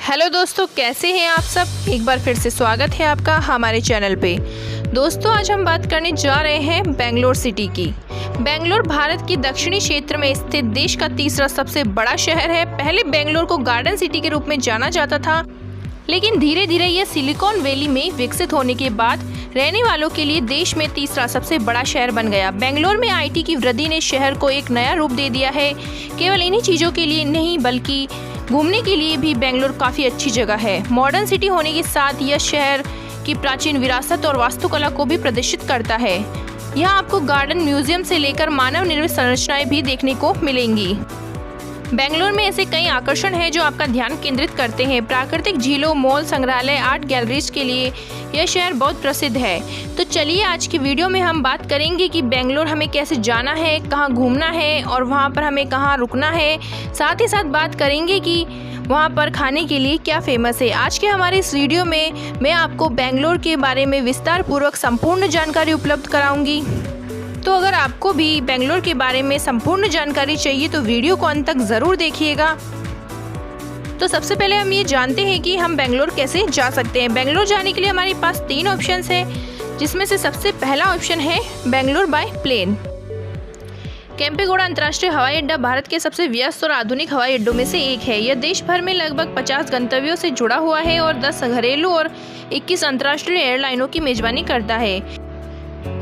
Hello दोस्तों, कैसे हैं आप सब। एक बार फिर से स्वागत है आपका हमारे चैनल पे। दोस्तों, आज हम बात करने जा रहे हैं बेंगलोर सिटी की। बेंगलोर भारत की दक्षिणी क्षेत्र में स्थित देश का तीसरा सबसे बड़ा शहर है। पहले बेंगलोर को गार्डन सिटी के रूप में जाना जाता था, लेकिन धीरे धीरे यह सिलिकॉन वैली में विकसित होने के बाद रहने वालों के लिए देश में तीसरा सबसे बड़ा शहर बन गया। बेंगलोर में आईटी की वृद्धि ने शहर को एक नया रूप दे दिया है। केवल इन्हीं चीज़ों के लिए नहीं, बल्कि घूमने के लिए भी बेंगलोर काफ़ी अच्छी जगह है। मॉडर्न सिटी होने के साथ यह शहर की प्राचीन विरासत और वास्तुकला को भी प्रदर्शित करता है। यहाँ आपको गार्डन, म्यूजियम से लेकर मानव निर्मित संरचनाएं भी देखने को मिलेंगी। बेंगलोर में ऐसे कई आकर्षण हैं जो आपका ध्यान केंद्रित करते हैं। प्राकृतिक झीलों, मॉल, संग्रहालय, आर्ट गैलरीज के लिए यह शहर बहुत प्रसिद्ध है। तो चलिए आज की वीडियो में हम बात करेंगे कि बेंगलोर हमें कैसे जाना है, कहाँ घूमना है और वहाँ पर हमें कहाँ रुकना है। साथ ही साथ बात करेंगे कि वहाँ पर खाने के लिए क्या फेमस है। आज के हमारे इस वीडियो में मैं आपको बेंगलोर के बारे में विस्तार पूर्वक संपूर्ण जानकारी उपलब्ध कराऊंगी। तो अगर आपको भी बेंगलोर के बारे में संपूर्ण जानकारी चाहिए तो वीडियो को अंत तक ज़रूर देखिएगा। तो सबसे पहले हम ये जानते हैं कि हम बेंगलोर कैसे जा सकते हैं। बेंगलोर जाने के लिए हमारे पास 3 ऑप्शंस हैं, जिसमें से सबसे पहला ऑप्शन है बेंगलोर बाय प्लेन। केम्पेगौड़ा अंतर्राष्ट्रीय हवाई अड्डा भारत के सबसे व्यस्त और आधुनिक हवाई अड्डों में से एक है। यह देश भर में लगभग 50 गंतव्यों से जुड़ा हुआ है और 10 घरेलू और 21 अंतर्राष्ट्रीय एयरलाइनों की मेजबानी करता है।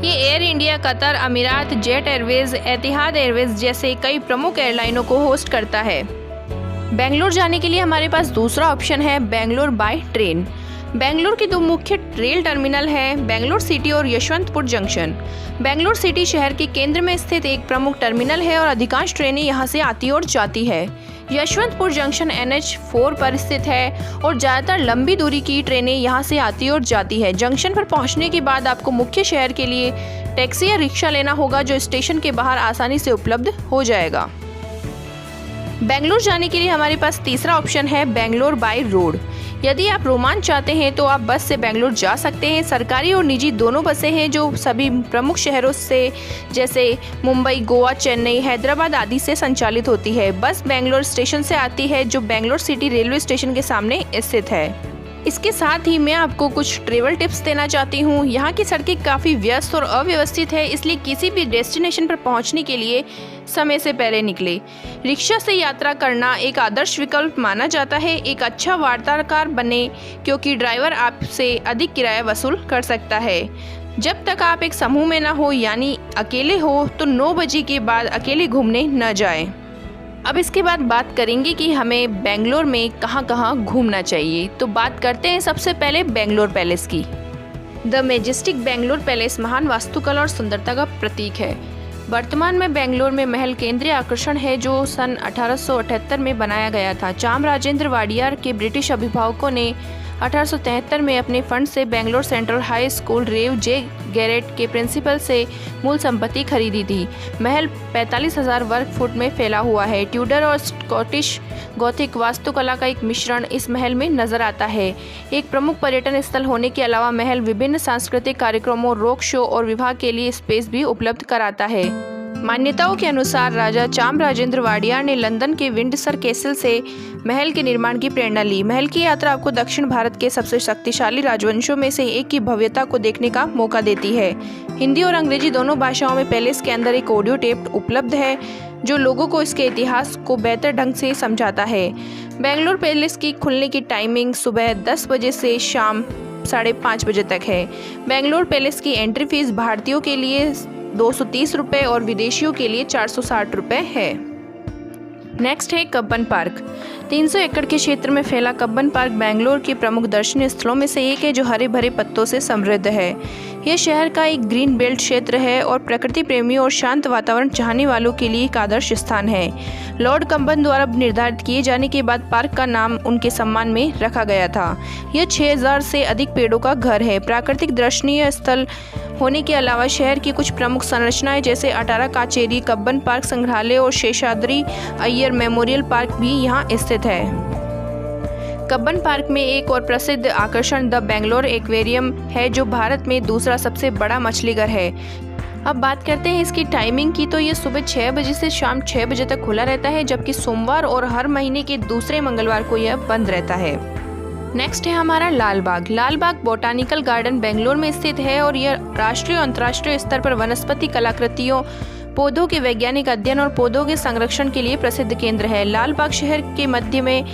ये एयर इंडिया, कतर, अमीरात, जेट एयरवेज, एतिहाद एयरवेज जैसे कई प्रमुख एयरलाइनों को होस्ट करता है। बेंगलोर जाने के लिए हमारे पास दूसरा ऑप्शन है बेंगलोर बाय ट्रेन। बेंगलोर के 2 मुख्य रेल टर्मिनल हैं, बेंगलोर सिटी और यशवंतपुर जंक्शन। बेंगलोर सिटी शहर के केंद्र में स्थित एक प्रमुख टर्मिनल है और अधिकांश ट्रेनें यहाँ से आती और जाती है। यशवंतपुर जंक्शन NH4 पर स्थित है और ज़्यादातर लंबी दूरी की ट्रेनें यहाँ से आती और जाती है। जंक्शन पर पहुँचने के बाद आपको मुख्य शहर के लिए टैक्सी या रिक्शा लेना होगा, जो स्टेशन के बाहर आसानी से उपलब्ध हो जाएगा। बेंगलोर जाने के लिए हमारे पास तीसरा ऑप्शन है बेंगलोर बाय रोड। यदि आप रोमांच चाहते हैं तो आप बस से बेंगलोर जा सकते हैं। सरकारी और निजी दोनों बसें हैं जो सभी प्रमुख शहरों से जैसे मुंबई, गोवा, चेन्नई, हैदराबाद आदि से संचालित होती है। बस बेंगलोर स्टेशन से आती है, जो बेंगलोर सिटी रेलवे स्टेशन के सामने स्थित है। इसके साथ ही मैं आपको कुछ ट्रेवल टिप्स देना चाहती हूँ। यहाँ की सड़कें काफ़ी व्यस्त और अव्यवस्थित है, इसलिए किसी भी डेस्टिनेशन पर पहुँचने के लिए समय से पहले निकले। रिक्शा से यात्रा करना एक आदर्श विकल्प माना जाता है। एक अच्छा वार्ताकार बने, क्योंकि ड्राइवर आपसे अधिक किराया वसूल कर सकता है। जब तक आप एक समूह में ना हो, यानी अकेले हो, तो 9 बजे के बाद अकेले घूमने न जाएं। अब इसके बाद बात करेंगे कि हमें बेंगलोर में कहाँ कहाँ घूमना चाहिए। तो बात करते हैं सबसे पहले बेंगलोर पैलेस की। द मेजेस्टिक बेंगलोर पैलेस महान वास्तुकला और सुंदरता का प्रतीक है। वर्तमान में बेंगलोर में महल केंद्रीय आकर्षण है, जो सन 1878 में बनाया गया था। चामराजेंद्र वाडियार के ब्रिटिश अभिभावकों ने 1873 में अपने फंड से बेंगलोर सेंट्रल हाई स्कूल रेव जे गैरेट के प्रिंसिपल से मूल संपत्ति खरीदी थी। महल 45,000 वर्ग फुट में फैला हुआ है। ट्यूडर और स्कॉटिश गॉथिक वास्तुकला का एक मिश्रण इस महल में नजर आता है। एक प्रमुख पर्यटन स्थल होने के अलावा महल विभिन्न सांस्कृतिक कार्यक्रमों, रॉक शो और विवाह के लिए स्पेस भी उपलब्ध कराता है। मान्यताओं के अनुसार राजा चामराजेंद्र वाडियार ने लंदन के विंडसर कैसल से महल के निर्माण की प्रेरणा ली। महल की यात्रा आपको दक्षिण भारत के सबसे शक्तिशाली राजवंशों में से एक की भव्यता को देखने का मौका देती है। हिंदी और अंग्रेजी दोनों भाषाओं में पैलेस के अंदर एक ऑडियो टेप उपलब्ध है, जो लोगों को इसके इतिहास को बेहतर ढंग से समझाता है। बेंगलोर पैलेस की खुलने की टाइमिंग सुबह 10 बजे से शाम 5:30 बजे तक है। बेंगलोर पैलेस की एंट्री फीस भारतीयों के लिए 230 रुपये और विदेशियों के लिए 460 रुपये है। नेक्स्ट है कब्बन पार्क। 300 एकड़ के क्षेत्र में फैला कब्बन पार्क बेंगलोर के प्रमुख दर्शनीय स्थलों में से एक है, जो हरे भरे पत्तों से समृद्ध है। यह शहर का एक ग्रीन बेल्ट क्षेत्र है और प्रकृति प्रेमियों और शांत वातावरण चाहने वालों के लिए एक आदर्श स्थान है। लॉर्ड कब्बन द्वारा निर्धारित किए जाने के बाद पार्क का नाम उनके सम्मान में रखा गया था। यह 6000 से अधिक पेड़ों का घर है। प्राकृतिक दर्शनीय स्थल होने के अलावा शहर की कुछ प्रमुख संरचनाएं जैसे अटारा काचेरी, कब्बन पार्क संग्रहालय और शेषाद्री अय्यर मेमोरियल पार्क भी यहाँ स्थित है। कब्बन पार्क में एक और प्रसिद्ध आकर्षण द बेंगलोर एक्वेरियम है, जो भारत में दूसरा सबसे बड़ा मछलीघर है। अब बात करते हैं इसकी टाइमिंग की, तो ये सुबह 6 बजे से शाम 6 बजे तक खुला रहता है, जबकि सोमवार और हर महीने के दूसरे मंगलवार को यह बंद रहता है। नेक्स्ट है हमारा लाल बाग। लाल बाग बोटानिकल गार्डन बेंगलोर में स्थित है और यह राष्ट्रीय और अंतर्राष्ट्रीय स्तर पर वनस्पति कलाकृतियों, पौधों के वैज्ञानिक अध्ययन और पौधों के संरक्षण के लिए प्रसिद्ध केंद्र है। लाल बाग शहर के मध्य में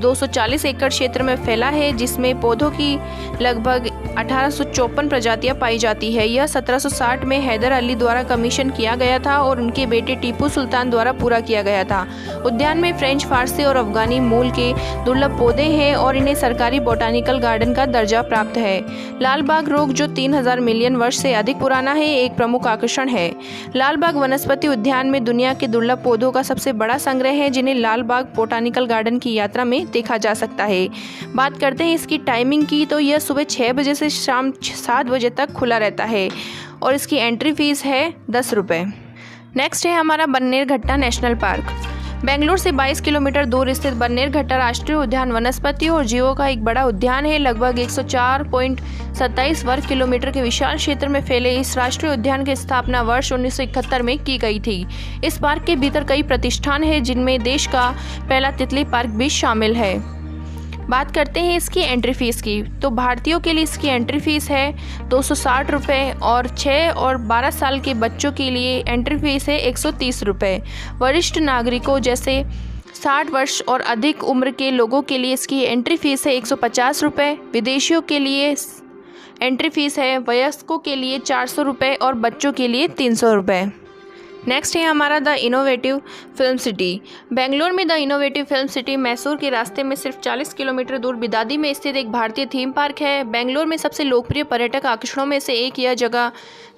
240 एकड़ क्षेत्र में फैला है, जिसमें पौधों की लगभग 1854 प्रजातियां पाई जाती है। यह 1760 में हैदर अली द्वारा कमीशन किया गया था और उनके बेटे टीपू सुल्तान द्वारा पूरा किया गया था। उद्यान में फ्रेंच, फारसी और अफगानी मूल के दुर्लभ पौधे हैं और इन्हें सरकारी बोटानिकल गार्डन का दर्जा प्राप्त है। लाल बाग रोग, जो 3000 मिलियन वर्ष से अधिक पुराना है, एक प्रमुख आकर्षण है। लाल बाग वनस्पति उद्यान में दुनिया के दुर्लभ पौधों का सबसे बड़ा संग्रह है, जिन्हें लाल बाग बोटानिकल गार्डन की यात्रा में देखा जा सकता है। बात करते हैं इसकी टाइमिंग की, तो यह सुबह 6 बजे से शाम 7 बजे तक खुला रहता है और इसकी एंट्री फीस है 10 रुपये। नेक्स्ट है हमारा बन्नेरघट्टा नेशनल पार्क। बेंगलुरु से 22 किलोमीटर दूर स्थित बन्नेरघट्टा राष्ट्रीय उद्यान वनस्पतियों और जीवों का एक बड़ा उद्यान है। लगभग 104.27 वर्ग किलोमीटर के विशाल क्षेत्र में फैले इस राष्ट्रीय उद्यान की स्थापना वर्ष 1971 में की गई थी। इस पार्क के भीतर कई प्रतिष्ठान हैं, जिनमें देश का पहला तितली पार्क भी शामिल है। बात करते हैं इसकी एंट्री फीस की, तो भारतीयों के लिए इसकी एंट्री फीस है 260 रुपये और 6 और 12 साल के बच्चों के लिए एंट्री फीस है 130 रुपये। वरिष्ठ नागरिकों जैसे 60 वर्ष और अधिक उम्र के लोगों के लिए इसकी एंट्री फीस है 150 रुपये। विदेशियों के लिए एंट्री फीस है वयस्कों के लिए 400 रुपये और बच्चों के लिए 300 रुपये। नेक्स्ट है हमारा the innovative film city. Bangalore में the innovative film city Mysore के रास्ते में सिर्फ 40 किलोमीटर दूर बिदादी में स्थित एक भारतीय थीम पार्क है। बेंगलोर में सबसे लोकप्रिय पर्यटक आकर्षणों में से एक यह जगह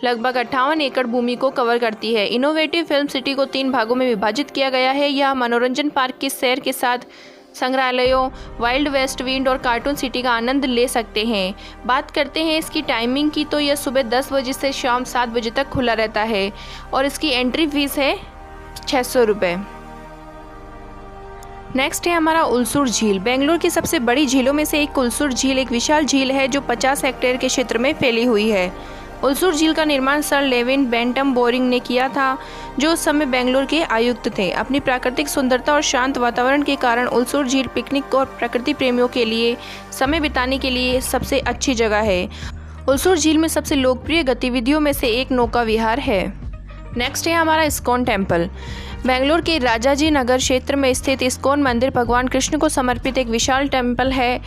लगभग 58 एकड़ भूमि को कवर करती है। इनोवेटिव फिल्म सिटी को 3 भागों में विभाजित किया गया है। यह मनोरंजन पार्क की सैर के साथ संग्रहालयों, वाइल्ड वेस्ट विंड और कार्टून सिटी का आनंद ले सकते हैं। बात करते हैं इसकी टाइमिंग की, तो यह सुबह 10 बजे से शाम 7 बजे तक खुला रहता है और इसकी एंट्री फीस है 600 रुपये। नेक्स्ट है हमारा उलसूर झील। बेंगलुरु की सबसे बड़ी झीलों में से एक उलसूर झील एक विशाल झील है, जो 50 हेक्टेयर के क्षेत्र में फैली हुई है। उलसूर झील का निर्माण सर लेविन बेंटम बोरिंग ने किया था, जो उस समय बेंगलुरु के आयुक्त थे। अपनी प्राकृतिक सुंदरता और शांत वातावरण के कारण उलसूर झील पिकनिक और प्रकृति प्रेमियों के लिए समय बिताने के लिए सबसे अच्छी जगह है। उलसूर झील में सबसे लोकप्रिय गतिविधियों में से एक नौका विहार है। नेक्स्ट है हमारा इस्कॉन टेम्पल। बेंगलुरु के राजाजी नगर क्षेत्र में स्थित इस्कॉन मंदिर भगवान कृष्ण को समर्पित एक विशाल टेम्पल है।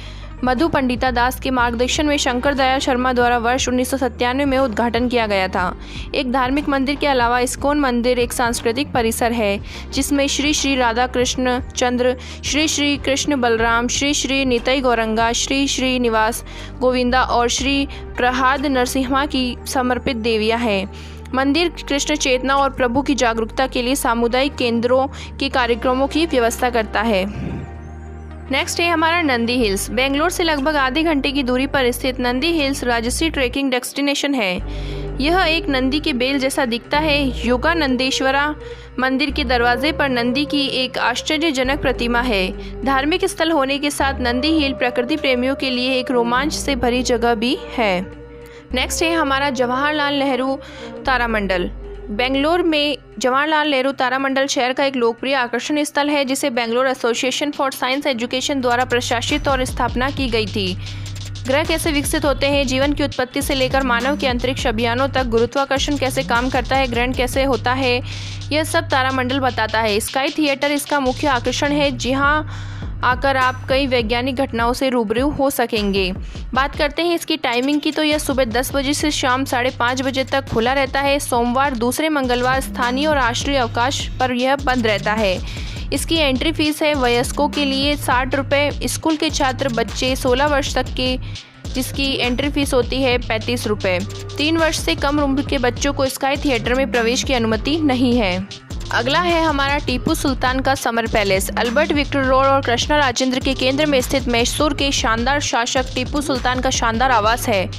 मधु पंडिता दास के मार्गदर्शन में शंकर दयाल शर्मा द्वारा वर्ष 1997 में उद्घाटन किया गया था। एक धार्मिक मंदिर के अलावा इस्कॉन मंदिर एक सांस्कृतिक परिसर है, जिसमें श्री श्री राधा कृष्ण चंद्र, श्री श्री कृष्ण बलराम, श्री श्री निताई गौरंगा, श्री श्री निवास गोविंदा और श्री प्रहलाद नरसिम्हा की समर्पित देवियाँ हैं। मंदिर कृष्ण चेतना और प्रभु की जागरूकता के लिए सामुदायिक केंद्रों के कार्यक्रमों की व्यवस्था करता है। नेक्स्ट है हमारा नंदी हिल्स। बेंगलोर से लगभग आधे घंटे की दूरी पर स्थित नंदी हिल्स राजसी ट्रेकिंग डेस्टिनेशन है। यह एक नंदी के बेल जैसा दिखता है। योगा नंदेश्वरा मंदिर के दरवाजे पर नंदी की एक आश्चर्यजनक प्रतिमा है। धार्मिक स्थल होने के साथ नंदी हिल प्रकृति प्रेमियों के लिए एक रोमांच से भरी जगह भी है। नेक्स्ट है हमारा जवाहरलाल नेहरू तारामंडल। बेंगलोर में जवाहरलाल नेहरू तारामंडल शहर का एक लोकप्रिय आकर्षण स्थल है, जिसे Bangalore association for science education द्वारा प्रशासित और स्थापना की गई थी। ग्रह कैसे विकसित होते हैं, जीवन की उत्पत्ति से लेकर मानव के अंतरिक्ष अभियानों तक, गुरुत्वाकर्षण कैसे काम करता है, ग्रहण कैसे होता है, यह सब तारामंडल बताता है। स्काई थिएटर इसका मुख्य आकर्षण है, जहां आकर आप कई वैज्ञानिक घटनाओं से रूबरू हो सकेंगे। बात करते हैं इसकी टाइमिंग की, तो यह सुबह 10 बजे से शाम 5:30 बजे तक खुला रहता है। सोमवार, दूसरे मंगलवार, स्थानीय और राष्ट्रीय अवकाश पर यह बंद रहता है। इसकी एंट्री फीस है वयस्कों के लिए 60 रुपये, स्कूल के छात्र बच्चे 16 वर्ष तक के, जिसकी एंट्री फीस होती है 35 रुपये। 3 वर्ष से कम उम्र के बच्चों को स्काई थिएटर में प्रवेश की अनुमति नहीं है। अगला है हमारा टीपू सुल्तान का summer palace. Albert Victor road और कृष्णा राजेंद्र के केंद्र में स्थित मैसूर के शानदार शासक टीपू सुल्तान का शानदार आवास है।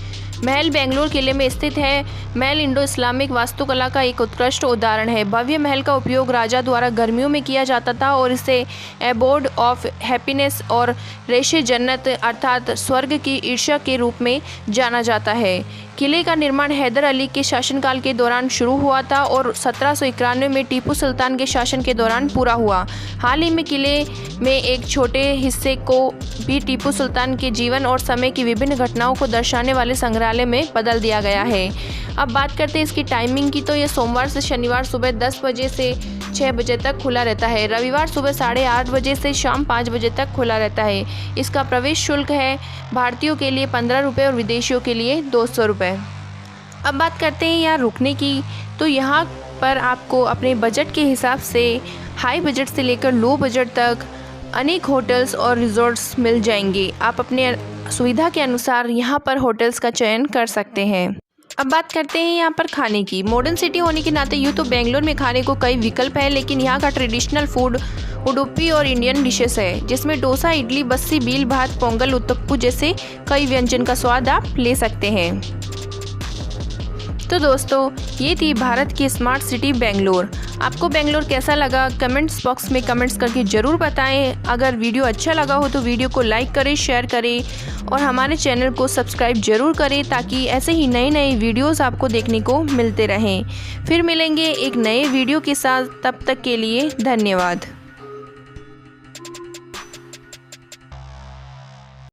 महल बेंगलुरु किले में स्थित है। महल इंडो इस्लामिक वास्तुकला का एक उत्कृष्ट उदाहरण है। भव्य महल का उपयोग राजा द्वारा गर्मियों में किया जाता था और इसे एबोर्ड ऑफ हैप्पीनेस और रेशे जन्नत अर्थात स्वर्ग की ईर्ष्या के रूप में जाना जाता है। किले का निर्माण हैदर अली के शासनकाल के दौरान शुरू हुआ था और 1791 में टीपू सुल्तान के शासन के दौरान पूरा हुआ। हाल ही में किले में एक छोटे हिस्से को भी टीपू सुल्तान के जीवन और समय की विभिन्न घटनाओं को दर्शाने वाले संग्रहालय में बदल दिया गया है। अब बात करते हैं इसकी टाइमिंग की, तो ये सोमवार से शनिवार सुबह 10 बजे से 6 बजे तक खुला रहता है। रविवार सुबह 8:30 बजे से शाम 5 बजे तक खुला रहता है। इसका प्रवेश शुल्क है भारतीयों के लिए 15 रुपये और विदेशियों के लिए 200 रुपये। अब बात करते हैं यहाँ रुकने की, तो यहाँ पर आपको अपने बजट के हिसाब से हाई बजट से लेकर लो बजट तक अनेक होटल्स और रिजॉर्ट्स मिल जाएंगे। आप अपने सुविधा के अनुसार यहाँ पर होटल्स का चयन कर सकते हैं। अब बात करते हैं यहाँ पर खाने की। मॉडर्न सिटी होने के नाते यूँ तो बेंगलोर में खाने को कई विकल्प है, लेकिन यहाँ का ट्रेडिशनल फूड उडुपी और इंडियन डिशेस है, जिसमें डोसा, इडली, बस्सी, बील भात, पोंगल, उत्तप्पू जैसे कई व्यंजन का स्वाद आप ले सकते हैं। तो दोस्तों, ये थी भारत की स्मार्ट सिटी बेंगलोर। आपको बेंगलोर कैसा लगा कमेंट्स बॉक्स में कमेंट्स करके ज़रूर बताएं। अगर वीडियो अच्छा लगा हो तो वीडियो को लाइक करें, शेयर करें और हमारे चैनल को सब्सक्राइब ज़रूर करें, ताकि ऐसे ही नए नए वीडियोस आपको देखने को मिलते रहें। फिर मिलेंगे एक नए वीडियो के साथ, तब तक के लिए धन्यवाद।